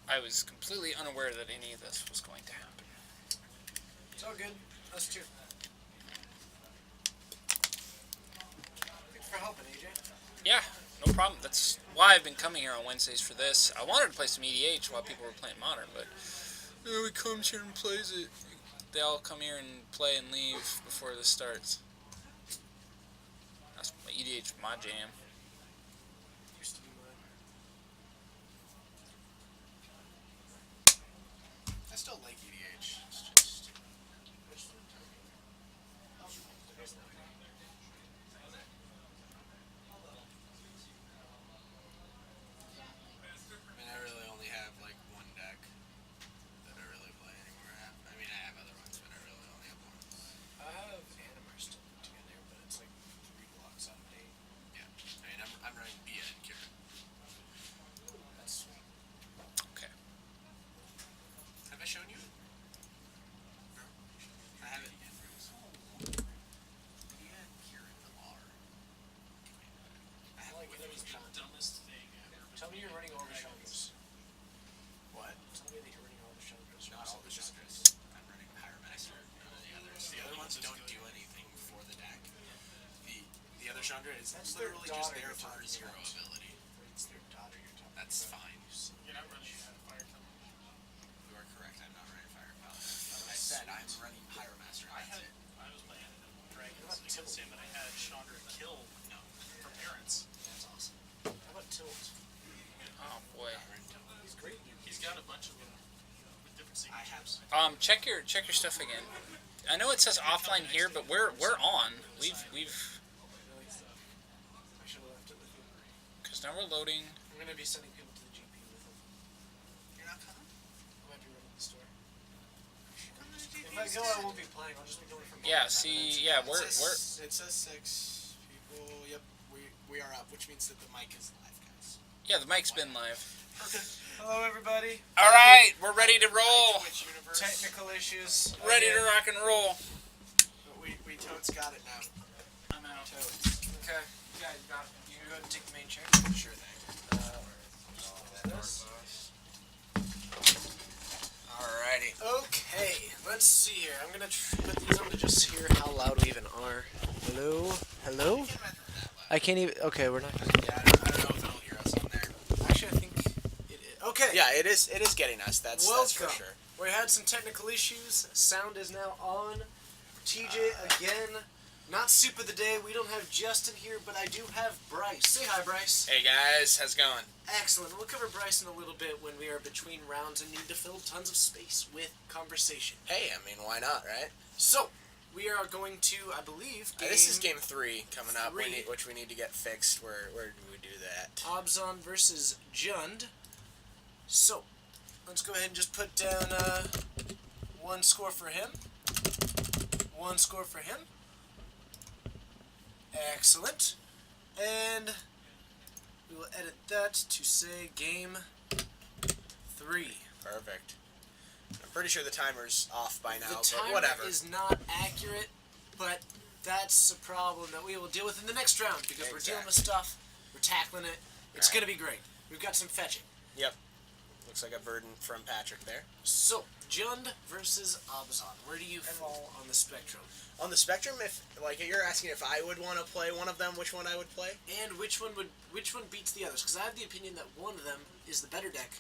I was completely unaware that any of this was going to happen. It's all good. Us too. Thanks for helping, AJ. Yeah, no problem. That's why I've been coming here on Wednesdays for this. I wanted to play some EDH while people were playing Modern, but he comes here and plays it. They all come here and play and leave before this starts. That's EDH my jam. Used to be mine. I still like EDH. It's just. I mean, I really only have like one deck that I really play anymore. I mean, I have other ones, but I really only have one. I have Animar still put together, but it's like 3 blocks out of date. Yeah. I mean, I'm running Bia and Kieran. That's sweet. Okay. Have I shown you? No. I have it again, Bruce. Bia and Kieran are. I have like with that me. was the dumbest thing ever. Tell me you're running all the Chandras. What? Tell me that you're running all the Chandras. Not all the Chandras. I'm running Pyromaster. None of the others. The other ones don't do anything for the deck. The other Chandra is That's their literally just daughter there you're for her talking zero about. ability. It's their daughter you're talking That's about. fine. You're not running Fire Temple. You are correct. I'm not running Fire Paladin. I said I'm running Pyromaster. I was playing Dragons What about against Tilt? him, and I had Chandra kill for parents. That's awesome. How about Tilt? Oh boy. He's great. He's got a bunch of them with different I have signatures. Check your stuff again. I know it says offline here, but we're on. We've Really? I should have left it with you. because now we're loading. I'm gonna be sending people to the GP with him. You're not coming? I might be running the store. Come to the If I go, I won't be playing. I'll just be going from. Yeah. See. Yeah. We're. It says 6 people. Yep, we are up, which means that the mic is live, guys. Yeah. The mic's been live. Hello, everybody. All right. We're ready to roll. Twitch universe. Technical issues. Ready to again. rock and roll. But we totes got it now. I'm out. Totes. Okay. Yeah, you got it. You can go ahead and take the main chair. Sure thing. This. Alrighty. Okay, let's see here. I'm gonna put these on to just hear how loud we even are. Hello? Hello? I can't even. Okay, we're not. Yeah, I don't know if it'll hear us on there. Actually, I think it is. Okay. Yeah, it is getting us. That's for Welcome. sure. We had some technical issues. Sound is now on. TJ again. Not soup of the day. We don't have Justin here, but I do have Bryce. Say hi, Bryce. Hey guys, how's it going? Excellent. We'll cover Bryce in a little bit when we are between rounds and need to fill tons of space with conversation. Hey, I mean, why not, right? So, we are going to, I believe, This is game 3 coming up, three. which we need to get fixed. Where do we do that? Abzan versus Jund. So, let's go ahead and just put down one score for him. One score for him. Excellent. And we will edit that to say game 3. Perfect. I'm pretty sure the timer's off by now, The but timer whatever. is not accurate, but that's a problem that we will deal with in the next round because we're dealing with stuff, we're tackling it. It's going to be great. We've got some fetching. Yep. Looks like a verdant from Patrick there. So, Jund versus Abzan. Where do you fall on the spectrum? On the spectrum, if you're asking if I would want to play one of them, which one I would play? And which one beats the others? Because I have the opinion that one of them is the better deck,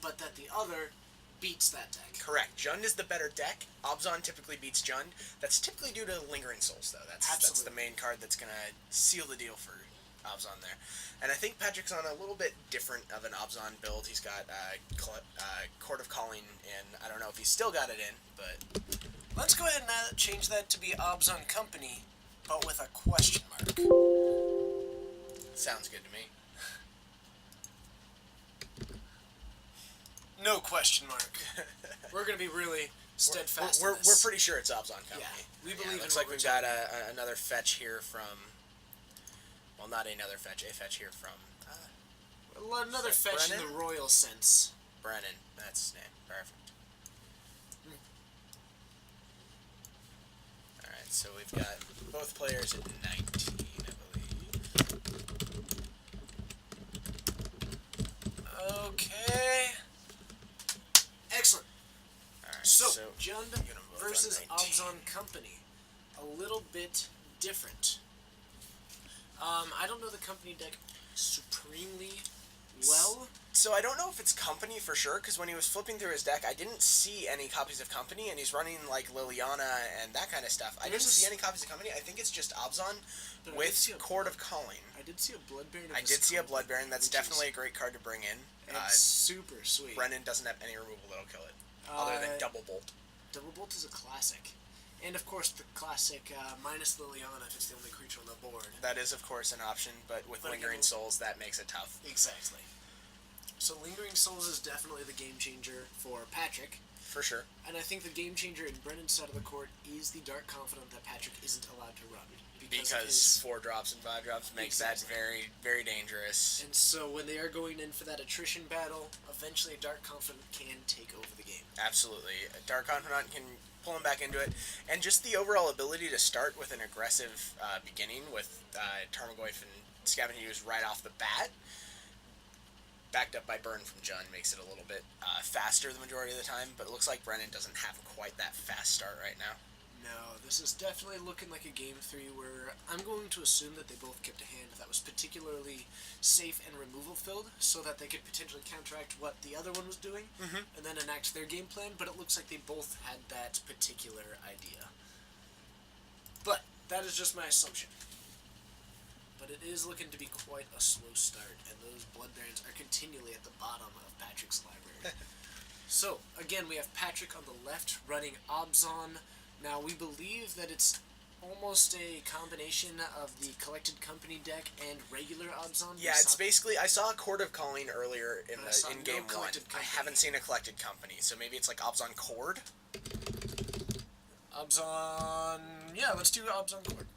but that the other beats that deck. Correct. Jund is the better deck. Abzan typically beats Jund. That's typically due to Lingering Souls, though. That's the main card that's going to seal the deal for Abzan there. And I think Patrick's on a little bit different of an Abzan build. He's got Court of Calling, and I don't know if he's still got it in, but... Let's go ahead and change that to be Abzan Company, but with a question mark. Sounds good to me. No question mark. We're going to be really steadfast We're in this. pretty sure it's Abzan Company. Yeah, we believe in looks what like we've we're got another fetch here from... Well, not another fetch. A fetch here from... Well, another Is that fetch in Brennen? the royal sense. Brennen. That's his name. Perfect. Alright, so we've got both players at 19, I believe. Okay. Jund gonna vote on versus 19. Abzan Company. A little bit different. I don't know the company deck supremely well. So I don't know if it's Company for sure, because when he was flipping through his deck, I didn't see any copies of Company, and he's running like Liliana and that kind of stuff. I didn't see any copies of Company. I think it's just Abzan But I with did see a Chord of Calling. I did see a Blood Baron. I did see a Blood Baron. That's definitely a great card to bring in. It's super sweet. Brennen doesn't have any removal that'll kill it, other than Double Bolt. Double Bolt is a classic. And of course the classic minus Liliana if it's the only creature on the board. That is, of course, an option, but with Lingering Souls, that makes it tough. Exactly. So Lingering Souls is definitely the game changer for Patrick. For sure. And I think the game changer in Brennan's side of the court is the Dark Confidant that Patrick isn't allowed to run. Because 4 drops and 5 drops makes that very, very dangerous. And so when they are going in for that attrition battle, eventually Dark Confidant can take over the game. Absolutely. Dark Confidant can pull him back into it. And just the overall ability to start with an aggressive beginning with Tarmogoyf and Scavenging Ooze right off the bat, backed up by Burn from Jund, makes it a little bit faster the majority of the time, but it looks like Brennen doesn't have quite that fast start right now. No, this is definitely looking like a game 3 where I'm going to assume that they both kept a hand that was particularly safe and removal filled so that they could potentially counteract what the other one was doing and then enact their game plan, but it looks like they both had that particular idea. But that is just my assumption. But it is looking to be quite a slow start, and those Blood Barons are continually at the bottom of Patrick's library. So, again, we have Patrick on the left running Abzan. Now, we believe that it's almost a combination of the Collected Company deck and regular Abzan. Yeah, it's basically, I saw a Chord of Calling earlier in game 1. I haven't seen a Collected Company, so maybe it's like Abzan Chord? Abzan... Yeah, let's do Abzan Chord.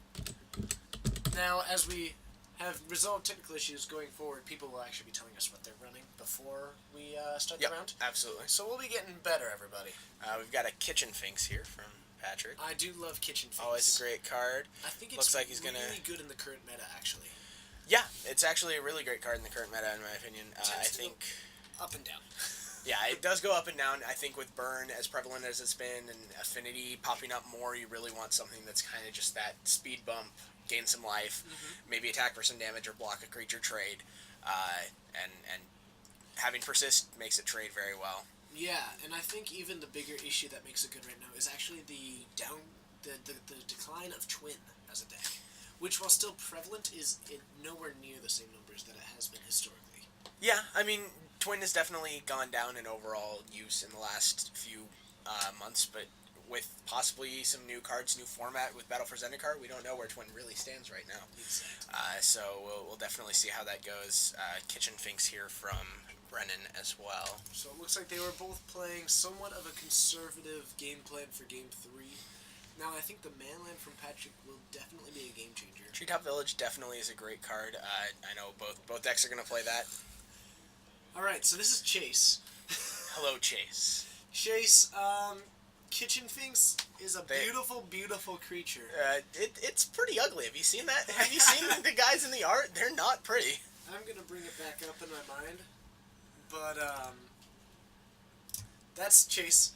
Now, as we have resolved technical issues going forward, people will actually be telling us what they're running before we start the round. Absolutely. So we'll be getting better, everybody. We've got a Kitchen Finks here from Patrick. I do love Kitchen Finks. Always a great card. I think it's Looks like he's gonna... really good in the current meta, actually. Yeah, it's actually a really great card in the current meta, in my opinion. I think... Up and down. Yeah, it does go up and down. I think with Burn, as prevalent as it's been, and Affinity popping up more, you really want something that's kind of just that speed bump, gain some life, maybe attack for some damage or block a creature trade, and having Persist makes it trade very well. Yeah, and I think even the bigger issue that makes it good right now is actually the decline of Twin as a deck, which while still prevalent is nowhere near the same numbers that it has been historically. Yeah, I mean, Twin has definitely gone down in overall use in the last few months, but with possibly some new cards, new format with Battle for Zendikar, we don't know where Twin really stands right now. Exactly. So we'll definitely see how that goes. Kitchen Finks here from Brennen as well. So it looks like they were both playing somewhat of a conservative game plan for Game 3. Now I think the Manland from Patrick will definitely be a game changer. Treetop Village definitely is a great card. I know both decks are going to play that. Alright, so this is Chase. Hello, Chase. Chase, Kitchen Finks is a beautiful, beautiful creature. It's pretty ugly. Have you seen that? Have you seen the guys in the art? They're not pretty. I'm going to bring it back up in my mind. But, that's Chase.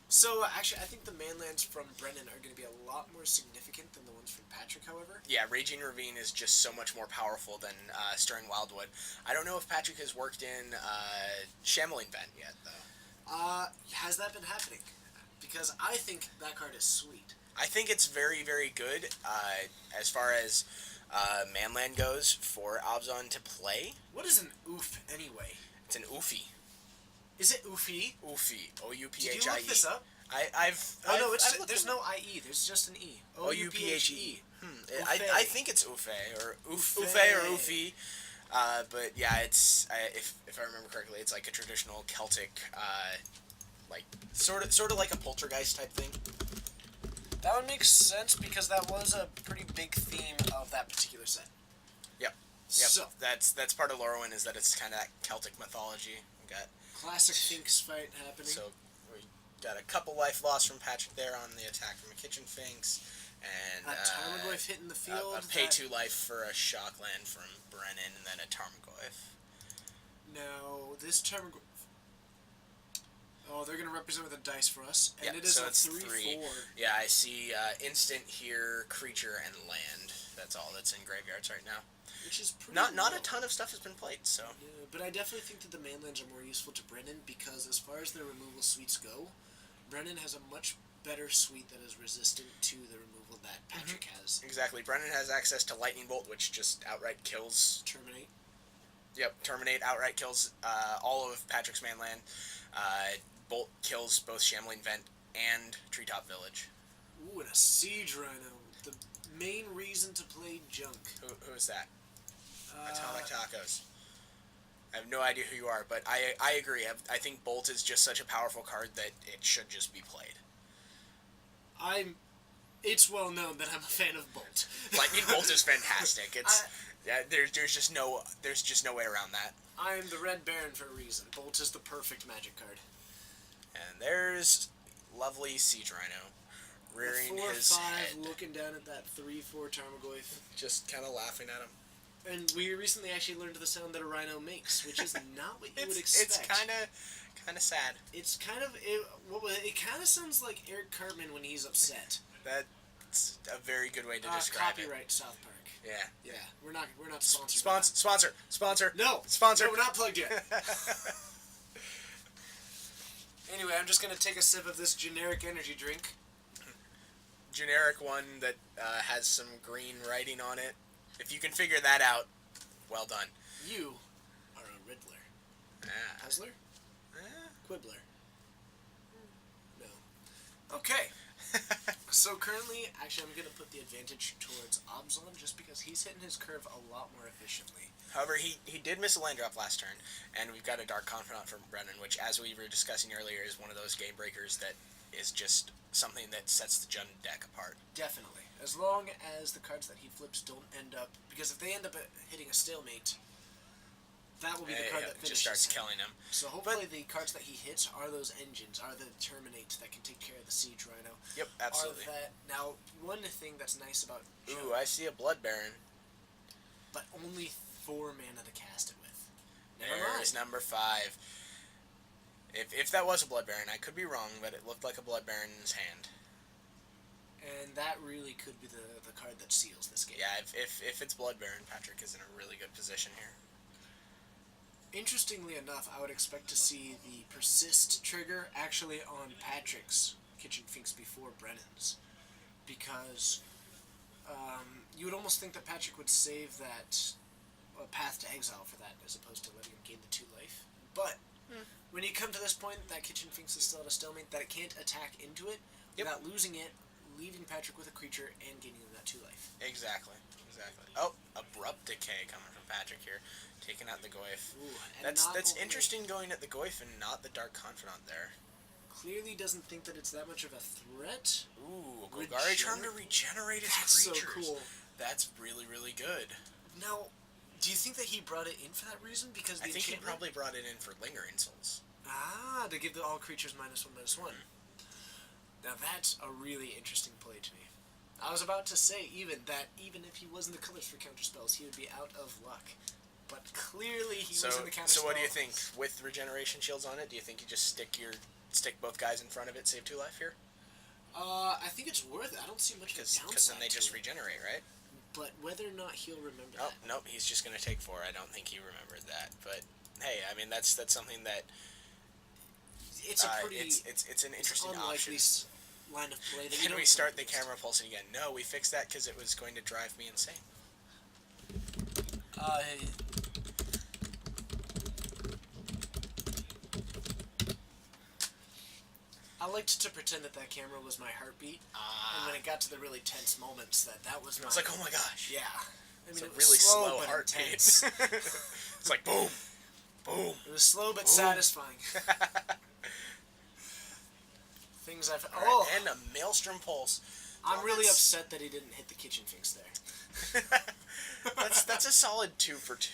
So, actually, I think the Manlands from Brennen are going to be a lot more significant than the ones from Patrick, however. Yeah, Raging Ravine is just so much more powerful than Stirring Wildwood. I don't know if Patrick has worked in Shambling Vent yet, though. Has that been happening? Because I think that card is sweet. I think it's very, very good as far as Manland goes for Abzan to play. What is an oof, anyway? It's an oofy. Is it oofy? Oofy. O-U-P-H-I-E. Did you look this up? There's no I-E. There's just an E. O-U-P-H-E. I think it's Ufe, or Ufe or Ufi. But yeah, it's if I remember correctly, it's like a traditional Celtic, like sort of like a poltergeist type thing. That would make sense because that was a pretty big theme of that particular set. Yep. So that's part of Lorwyn is that it's kind of that Celtic mythology. We got classic Finks fight happening. So we got a couple life lost from Patrick there on the attack from a Kitchen Finks. And a Tarmogoyf hitting the field. A pay 2 life for a Shockland from Brennen, and then a Tarmogoyf. Now, this Tarmogoyf... Oh, they're going to represent with a dice for us. And Yep, it is so a it's 3/4. Yeah, I see instant here, creature, and land. That's all that's in graveyards right now. Which is pretty Not low. a ton of stuff has been played, so... Yeah, but I definitely think that the mainlands are more useful to Brennen because as far as their removal suites go, Brennen has a much better suite that is resistant to the removal that Patrick has. Exactly. Brennen has access to Lightning Bolt, which just outright kills... Terminate. Yep, Terminate outright kills all of Patrick's mainland. Bolt kills both Shambling Vent and Treetop Village. Ooh, and a Siege Rhino. The main reason to play Junk. Who is that? Atomic Tacos. I have no idea who you are, but I agree. I think Bolt is just such a powerful card that it should just be played. It's well known that I'm a fan of Bolt. Lightning Bolt is fantastic. It's there's just no way around that. I'm the Red Baron for a reason. Bolt is the perfect Magic card. And there's lovely Siege Rhino rearing his 4/5 head, looking down at that 3/4 Tarmogoyf. just kind of laughing at him. And we recently actually learned the sound that a rhino makes, which is not what you would expect. It's kind of sad. It's kind of it kind of sounds like Eric Cartman when he's upset. That's a very good way to describe Copyright South Park. it. Yeah. Yeah, we're not sponsored. by that. Sponsor. No, Sponsor. No, we're not plugged yet. Anyway, I'm just gonna take a sip of this generic energy drink. Generic one that has some green writing on it. If you can figure that out, well done. You are a Riddler. Ah. Puzzler? Ah. Quibbler. No. Okay. So currently, actually, I'm going to put the advantage towards Abzan just because he's hitting his curve a lot more efficiently. However, he did miss a land drop last turn, and we've got a Dark Confidant from Brennen, which, as we were discussing earlier, is one of those game breakers that is just something that sets the Jund deck apart. Definitely. As long as the cards that he flips don't end up... Because if they end up hitting a stalemate, that will be the card that just finishes starts him. killing him. So hopefully the cards that he hits are those engines, are the Terminate that can take care of the Siege Rhino. Yep, absolutely. Now, one thing that's nice about Jund, Ooh, I see a Blood Baron. but only 4 mana to cast it with. Never mind. There's number 5. If that was a Blood Baron, I could be wrong, but it looked like a Blood Baron in his hand. And that really could be the card that seals this game. Yeah, if it's Blood Baron, Patrick is in a really good position here. Interestingly enough, I would expect to see the Persist trigger actually on Patrick's Kitchen Finks before Brennan's. Because you would almost think that Patrick would save that Path to Exile for that as opposed to letting him gain the 2 life. But when you come to this point, that Kitchen Finks is still at a stalemate, that it can't attack into it without losing it, leaving Patrick with a creature, and gaining that 2 life. Exactly. Oh, Abrupt Decay coming from Patrick here, taking out the Goyf. Ooh, and That's interesting going at the Goyf and not the Dark Confidant there. Clearly doesn't think that it's that much of a threat. Ooh, Golgari Charm to regenerate his That's creatures. so cool. That's really, really good. Now, do you think that he brought it in for that reason? Because I the think he enchantment? probably brought it in for Lingering Souls. Ah, to give all creatures -1/-1. Now that's a really interesting play to me. I was about to say even if he wasn't the colors for counterspells, he would be out of luck. But clearly he was in the counterspell. So what do you think? With regeneration shields on it, do you think you just stick both guys in front of it, save 2 life here? I think it's worth it. I don't see much of a downside Because then they just to it. regenerate, right? But whether or not he'll remember Oh, that. nope, he's just going to take 4. I don't think he remembered that. But, hey, I mean, that's something that... It's a pretty... It's an interesting unlikely option. line of play. That Can we start the camera pulsing again? No, we fixed that because it was going to drive me insane. I liked to pretend that camera was my heartbeat, and when it got to the really tense moments, that was my... I was like, oh my gosh. Yeah. I It's mean, a it was really slow but heartbeat. intense. It's like, boom, boom. It was slow but satisfying. Things I've... All right, Oh! and a Maelstrom Pulse. I'm really upset that he didn't hit the Kitchen Finks there. That's a solid 2 for 2.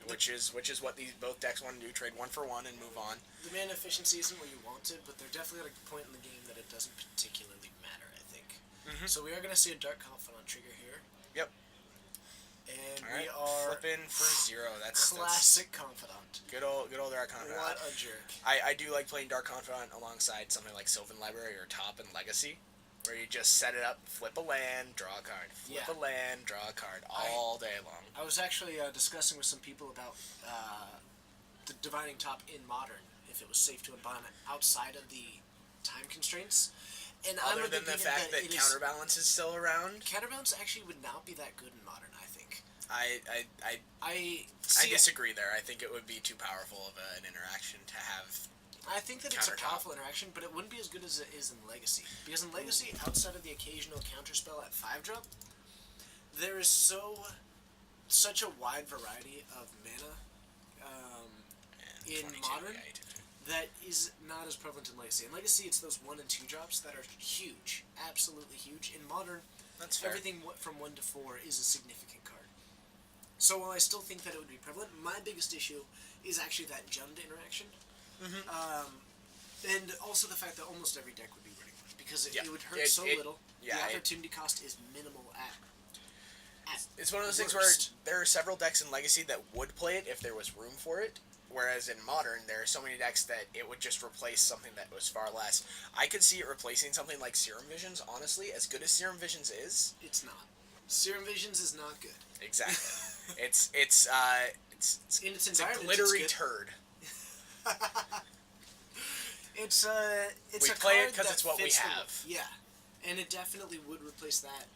Which is what these both decks want to do, trade 1 for 1 and move on. The mana efficiency isn't where you want it, but they're definitely at a point in the game that it doesn't particularly matter, I think. So we are going to see a Dark Confidant trigger here. Yep. And All right, we are flipping for 0. That's classic Confidant. good old Dark Confidant. What a jerk. I do like playing Dark Confidant alongside something like Sylvan Library or Top and Legacy, where you just set it up, flip a land, draw a card, flip a land, draw a card all day long. I was actually discussing with some people about the divining top in Modern, if it was safe to unbind it outside of the time constraints. And Other than the fact that Counterbalance is still around, Counterbalance actually would not be that good in Modern, I think. I disagree there. I think it would be too powerful of an interaction to have. I think that it's a powerful interaction, but it wouldn't be as good as it is in Legacy. Because in Legacy, outside of the occasional counterspell at 5-drop, there is such a wide variety of mana in Modern that is not as prevalent in Legacy. In Legacy, it's those 1 and 2 drops that are huge, absolutely huge. In Modern, That's fair. everything from 1 to 4 is a significant card. So while I still think that it would be prevalent, my biggest issue is actually that Jund interaction. And also the fact that almost every deck would be running one, because it would hurt so little. The opportunity cost is minimal at It's one of those things worst. where there are several decks in Legacy that would play it if there was room for it, whereas in Modern, there are so many decks that it would just replace something that was far less. I could see it replacing something like Serum Visions, honestly. As good as Serum Visions is... It's not. Serum Visions is not good. Exactly. it's in its a environment, glittery it's turd. It's we a play card it because that it's what we fits the have. look. Yeah, and it definitely would replace that.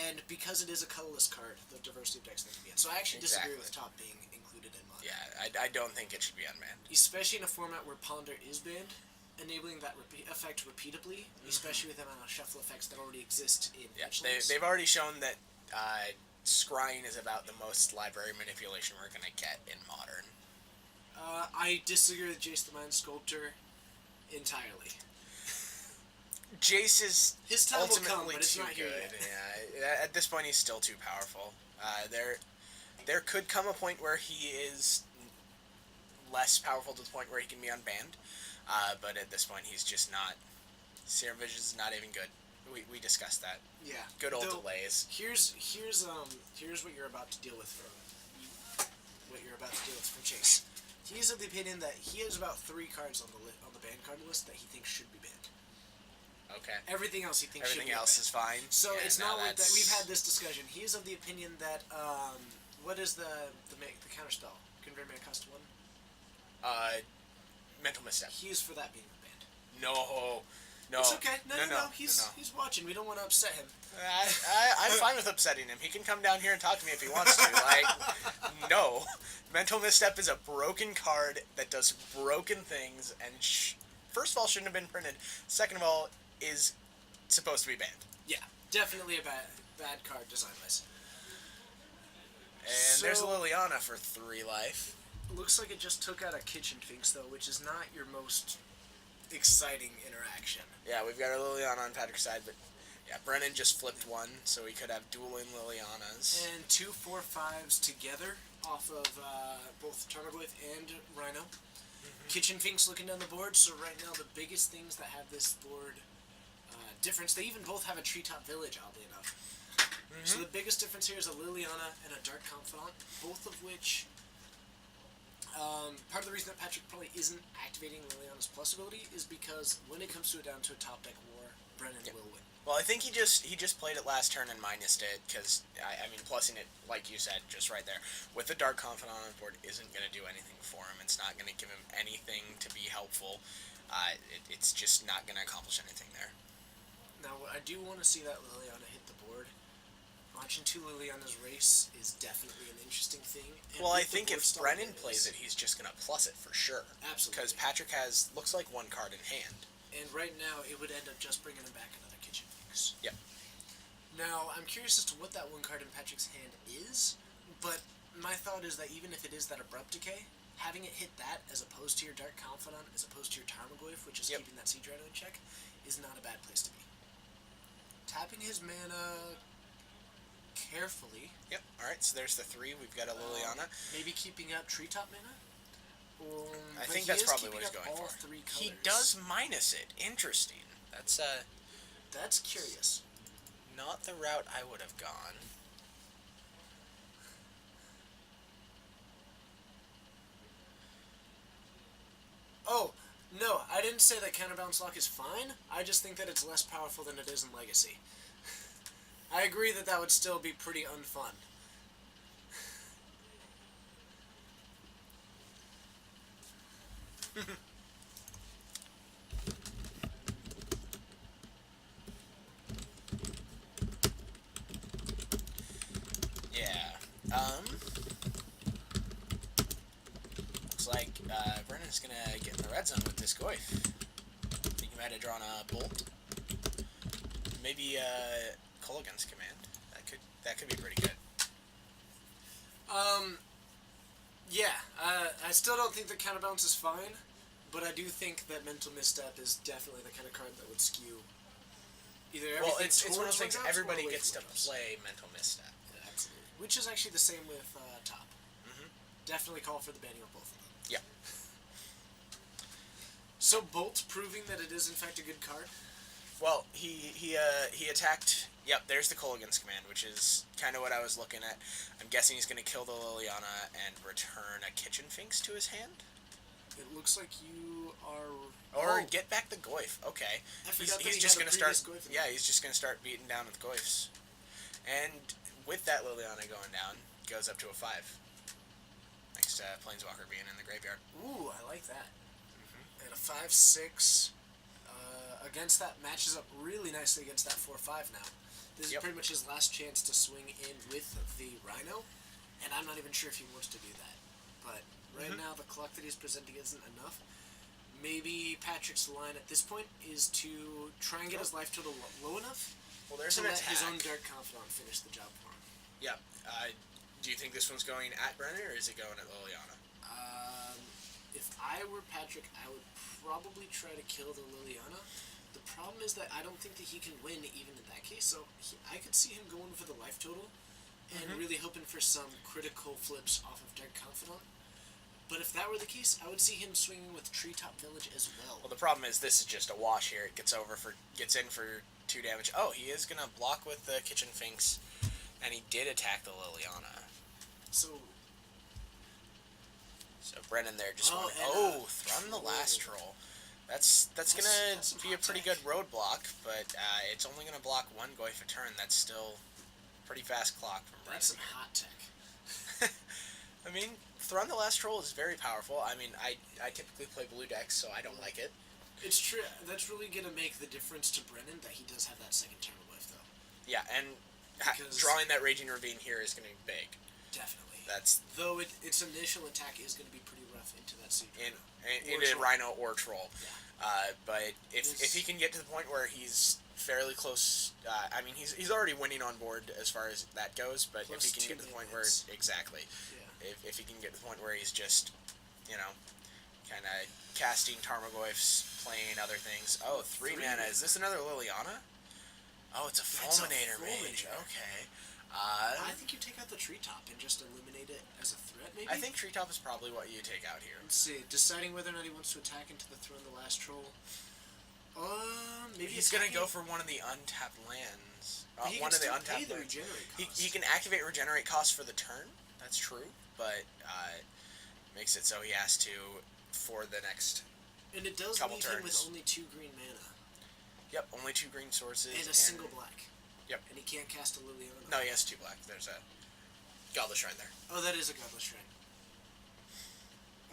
And because it is a colorless card, the diversity of decks that can be in. So I actually disagree with Top being included in Modern. Yeah, I don't think it should be unbanned. Especially in a format where Ponder is banned, enabling that effect repeatably, especially with the amount of shuffle effects that already exist in fetch They've already shown that scrying is about the most library manipulation we're going to get in Modern. I disagree with Jace the Mind Sculptor entirely. Jace is His time will ultimately come, but it's too not here good. yet. Yeah, at this point he's still too powerful. There could come a point where he is less powerful to the point where he can be unbanned, but at this point he's just not. Serum Vision is not even good. We discussed that. Yeah. Good old delays. Here's what you're about to deal with from Chase. He's of the opinion that he has about 3 cards on the banned card list that he thinks should be banned. Okay. Everything else he thinks Everything should be else banned. is fine. So Yeah, it's no, not like that. that's- We've had this discussion. He is of the opinion that what is the counter spell? Convert mana cost 1. Mental misstep. He is for that being banned. No. It's okay. No. No. He's watching. We don't want to upset him. I'm fine with upsetting him. He can come down here and talk to me if he wants to. Like, no. Mental Misstep is a broken card that does broken things, and first of all, shouldn't have been printed. Second of all, is supposed to be banned. Yeah, definitely a bad card design-wise. And there's Liliana for 3 life. Looks like it just took out a Kitchen Finks, though, which is not your most exciting interaction. Yeah, we've got our Liliana on Patrick's side, but yeah, Brennen just flipped 1, so we could have dueling Lilianas. And 2 4/5s together off of both Tarmogoyf and Rhino. Kitchen Finks looking down the board, so right now the biggest things that have this board difference, they even both have a Treetop Village, oddly enough. So the biggest difference here is a Liliana and a Dark Confidant, both of which, part of the reason that Patrick probably isn't activating Liliana's plus ability is because when it comes down to a top deck war, Brennen will win. Well, I think he just played it last turn and minused it, because, I mean, plussing it, like you said, just right there, with the Dark Confidant on the board isn't going to do anything for him. It's not going to give him anything to be helpful. It's just not going to accomplish anything there. Now, I do want to see that Liliana hit the board. Launching 2 Liliana's race is definitely an interesting thing. And Well, I with the think board if style Brennen it plays is- it, he's just going to plus it for sure. Absolutely. Because Patrick looks like 1 card in hand. And right now, it would end up just bringing him back another Kitchen Finks. Yep. Now, I'm curious as to what that 1 card in Patrick's hand is, but my thought is that even if it is that Abrupt Decay, having it hit that as opposed to your Dark Confidant, as opposed to your Tarmogoyf, which is keeping that Siege Rhino in check, is not a bad place to be. Tapping his mana carefully. Yep. Alright, so there's the 3. We've got a Liliana. Maybe keeping up Treetop mana? I But think he that's is probably keeping what he's up going all for. 3 He colors. does minus it. Interesting. That's curious. Not the route I would have gone. Oh, no, I didn't say that counterbalance lock is fine. I just think that it's less powerful than it is in Legacy. I agree that that would still be pretty unfun. Yeah. Looks like Brennan's gonna get in the red zone with this Goyf. Think he might have drawn a bolt. Maybe Kolaghan's command. That could be pretty good. Yeah, I still don't think that counterbalance is fine, but I do think that mental misstep is definitely the kind of card that would skew either everything Well, it's one of towards those things one-drops or everybody away gets to from one-drops. play mental misstep. Yeah, absolutely. Which is actually the same with top. Mhm. Definitely call for the banning of both of them. Yeah. So Bolt's proving that it is in fact a good card. Well, he attacked. Yep, there's the Kolaghan's command, which is kind of what I was looking at. I'm guessing he's going to kill the Liliana and return a Kitchen Finks to his hand, It looks like you are. or get back the Goyf. Okay, I he's forgot that he just had a going to start. previous Goyf in Yeah, there. he's just going to start beating down with Goyfs, and with that Liliana going down, goes up to a 5. Thanks to Planeswalker being in the graveyard. Ooh, I like that. And a 5/6 against that matches up really nicely against that 4/5 now. This Yep. is pretty much his last chance to swing in with the Rhino, and I'm not even sure if he wants to do that. But right now, the clock that he's presenting isn't enough. Maybe Patrick's line at this point is to try and get his life total low enough Well, there's to an let attack. his own Dark Confidant finish the job for him. Yep. Do you think this one's going at Brennan, or is it going at Liliana? If I were Patrick, I would probably try to kill the Liliana. The problem is that I don't think that he can win even in that case, so I could see him going for the life total and really hoping for some critical flips off of Dark Confidant. But if that were the case, I would see him swinging with Treetop Village as well. Well, the problem is this is just a wash here. It gets in for 2 damage. Oh, he is gonna block with the Kitchen Finks, and he did attack the Liliana. So Brennan there just Oh, went. and, Oh, Thrun the last troll. That's gonna that's some be a hot pretty tech. good roadblock, but it's only gonna block 1 Goyf a turn. That's still pretty fast clock from Brennan. that's some hot tech. I mean, Thrun the last troll is very powerful. I mean, I typically play blue decks, so I don't like it. It's true. That's really going to make the difference to Brennan that he does have that second turn life, though. Yeah, and Because- drawing that Raging Ravine here is gonna be big. Definitely. That's Though its initial attack is going to be pretty rough into that siege. into troll. Rhino or Troll. Yeah. But if he can get to the point where he's fairly close, I mean he's already winning on board as far as that goes. But Plus if he can 2 get to the point where minutes. exactly, Yeah. if he can get to the point where he's just, kind of casting Tarmogoyfs, playing other things. Oh, 3 3 mana. mana. Is this another Liliana? Oh, it's a That's a Fulminator Mage. Fulminator. Okay. I think you take out the treetop and just eliminate it as a threat, maybe? I think Treetop is probably what you take out here. Let's see. Deciding whether or not he wants to attack into the Throne of the Last Troll. Maybe He's gonna go attacking- for one of the untapped lands. But he One can of the still pay untapped the lands. regenerate He cost. can activate regenerate cost for the turn. That's true, but makes it so he has to for the next. And it does couple leave him with turns. only 2 green mana Yep, only 2 green sources and a single black. Yep. And he can't cast a Liliana. No, he has 2 black. There's a Godless Shrine there. Oh, that is a Godless Shrine.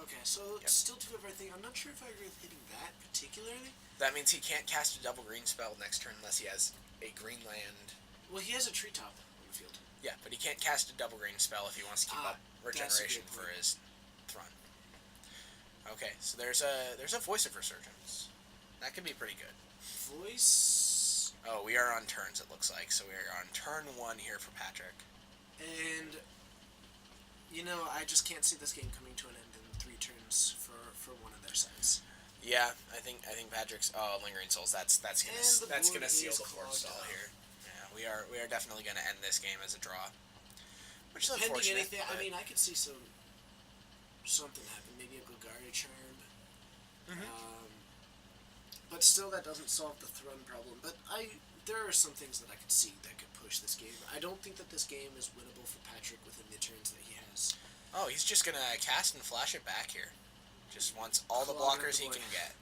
Okay, so Yep. still 2 of everything. I'm not sure if I agree with hitting that particularly. That means he can't cast a double green spell next turn unless he has a green land. Well, he has a treetop on the field. Yeah, but he can't cast a double green spell if he wants to keep up that's a regeneration good for point. his Thrun. Okay, so there's a Voice of Resurgence. That could be pretty good. Voice. Oh, we are on turns, it looks like. So we are on turn 1 here for Patrick. And, I just can't see this game coming to an end in 3 turns for one of their sides. Yeah, I think Patrick's Lingering Souls. That's And the gonna board seal is the fourth clogged stall up. here. Yeah, we are definitely gonna end this game as a draw, which is Pending unfortunate. anything, I but- mean, I could see something happen. Maybe a Golgari Charm. But still, that doesn't solve the Thrun problem. But there are some things that I could see that could push this game. I don't think that this game is winnable for Patrick within the turns that he has. Oh, he's just gonna cast and flash it back here. Just wants all the Clawing at blockers the he boy. can get.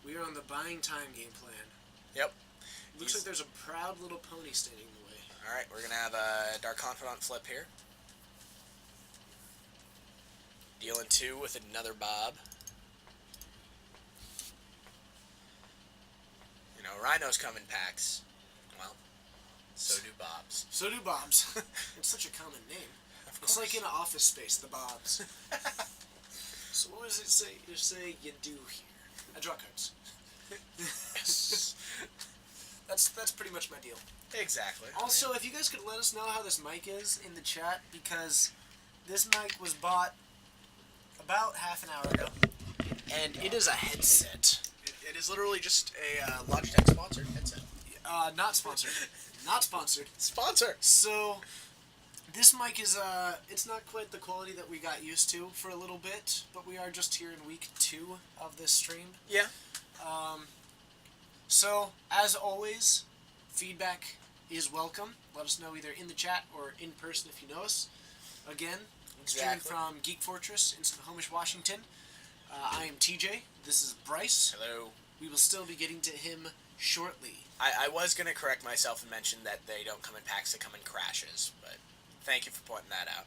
We are on the buying time game plan. Yep. Looks like there's a proud little pony standing in the way. Alright, we're going to have a Dark Confidant flip here. Dealing 2 with another Bob. You know, Rhinos come in packs. Well, so do Bobs. So do Bobs. It's such a common name. It's like in an Office Space, the Bobs. So what does it say? You say you do here. I draw cards. That's pretty much my deal. Exactly. Also, if you guys could let us know how this mic is in the chat, because this mic was bought about half an hour ago, and it is a headset. It is literally just a Logitech sponsored headset. Not sponsored. Not sponsored. Sponsor! So, this mic is, it's not quite the quality that we got used to for a little bit, but we are just here in week 2 of this stream. Yeah. So, as always, feedback is welcome. Let us know either in the chat or in person if you know us. Again, streaming Exactly. from Geek Fortress in Snohomish, Washington. I am TJ. This is Bryce. Hello. We will still be getting to him shortly. I was going to correct myself and mention that they don't come in packs, they come in crashes, but thank you for pointing that out.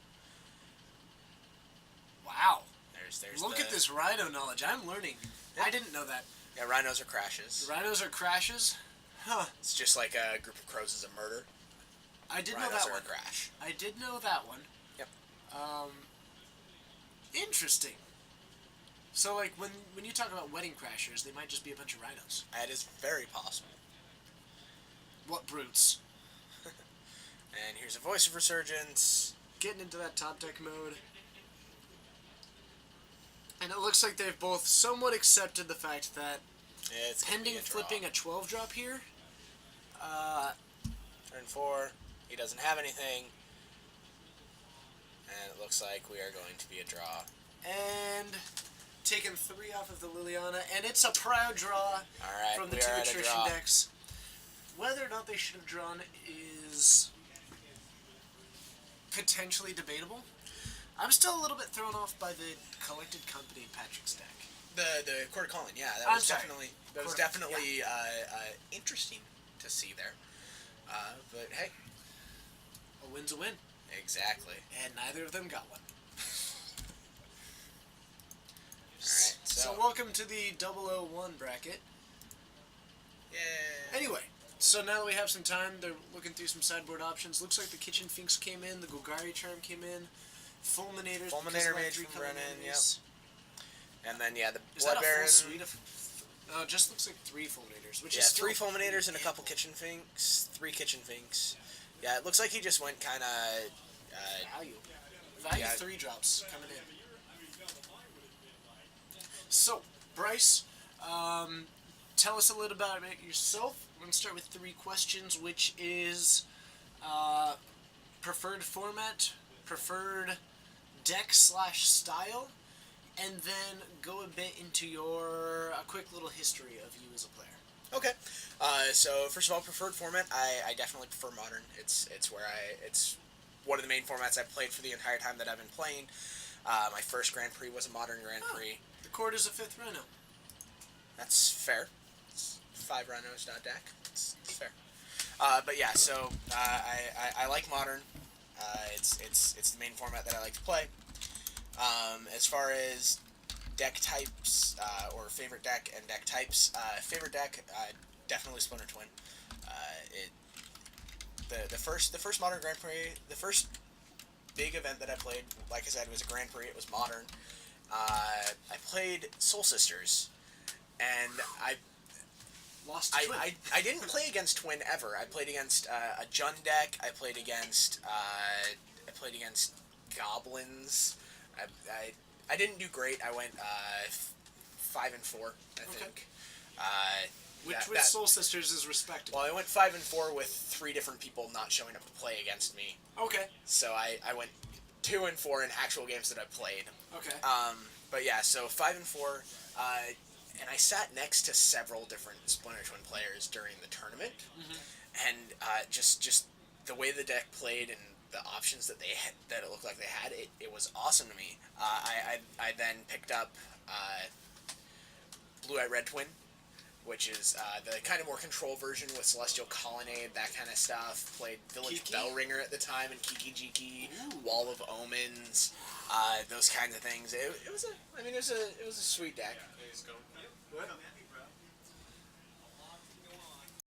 Wow. There's Look at this rhino knowledge. I'm learning. Yeah. I didn't know that. Yeah, rhinos are crashes. Rhinos are crashes? Huh. It's just like a group of crows is a murder. I did know Rhinos that are one. a crash. I did know that one. Yep. Interesting. So, like, when you talk about wedding crashers, they might just be a bunch of rhinos. That is very possible. What brutes. And here's a Voice of Resurgence. Getting into that top deck mode. And it looks like they've both somewhat accepted the fact that It's gonna pending be a draw. flipping a 12 drop here, Turn 4. He doesn't have anything. And it looks like we are going to be a draw. and taking 3 off of the Liliana, and it's a proud draw Alright, from the we 2 are at a attrition draw. decks. Whether or not they should have drawn is potentially debatable. I'm still a little bit thrown off by the collected company in Patrick's deck. The Court of Calling, yeah, that I'm was sorry. definitely interesting to see there. But hey, A win's a win, exactly. and neither of them got one. Alright, So welcome to the 001 bracket. yeah. Anyway, so now that we have some time, they're looking through some sideboard options. Looks like the Kitchen Finks came in, the Golgari Charm came in, Fulminators. because Fulminator of that Mage 3 from color Brennen, enemies. And then yeah, the Is Blood that a Baron. full suite of? No, it just looks like 3 Fulminators, which Yeah, is still 3 Fulminators and a couple ample. Kitchen Finks. 3 Kitchen Finks. Yeah, it looks like he just went kind of. Value Yeah. 3 drops coming in. So, Bryce, tell us a little about yourself. We're going to start with 3 questions, which is preferred format, preferred deck / style, and then go a bit into a quick little history of you as a player. Okay. So first of all, preferred format. I definitely prefer Modern. It's one of the main formats I've played for the entire time that I've been playing. My first Grand Prix was a Modern Grand Prix. The court is a 5th Rhino. That's fair. It's 5 Rhinos, not deck. It's fair. But yeah, so I like Modern. It's the main format that I like to play. As far as deck types or favorite deck and deck types, favorite deck definitely Splinter Twin. The first Modern Grand Prix, the first big event that I played, like I said, was a Grand Prix. It was Modern. I played Soul Sisters, and Lost to Twin. I didn't play against Twin ever. I played against a Jund deck. I played against Goblins. I didn't do great. I went 5 and 4, I think. Which that- with that- Soul Sisters is respectable. Well, I went 5 and 4 with 3 different people not showing up to play against me. Okay. So I went 2 and 4 in actual games that I played. Okay. But yeah, so 5 and 4, and I sat next to several different Splinter Twin players during the tournament, and just the way the deck played and the options that that it looked like they had, it was awesome to me. I then picked up Blue Eye Red Twin, which is the kind of more control version with Celestial Colonnade, that kind of stuff. Played Village Kiki? Bellringer at the time, and Kiki Jiki, Wall of Omens, those kinds of things. It was a sweet deck. Please go. What?